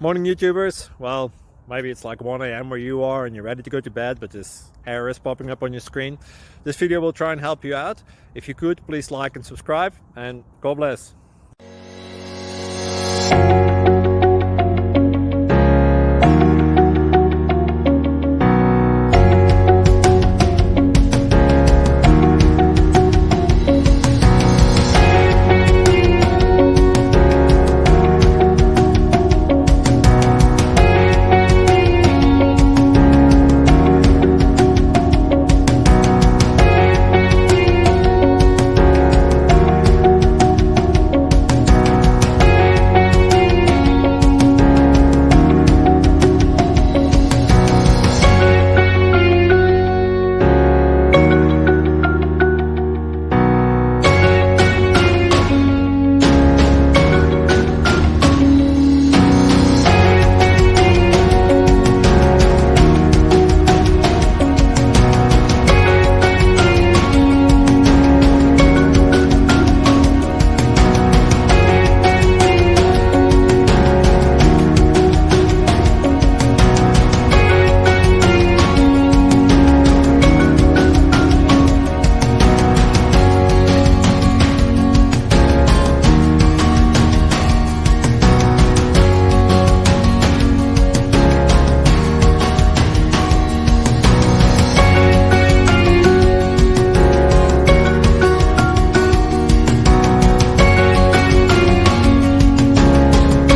Morning YouTubers. Well, maybe it's like 1 a.m. where you are and you're ready to go to bed, but this error is popping up on your screen. This video will try and help you out. If you could, please like and subscribe, and God bless.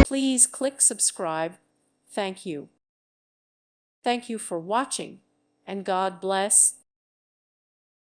Please click subscribe. Thank you. Thank you for watching, and God bless.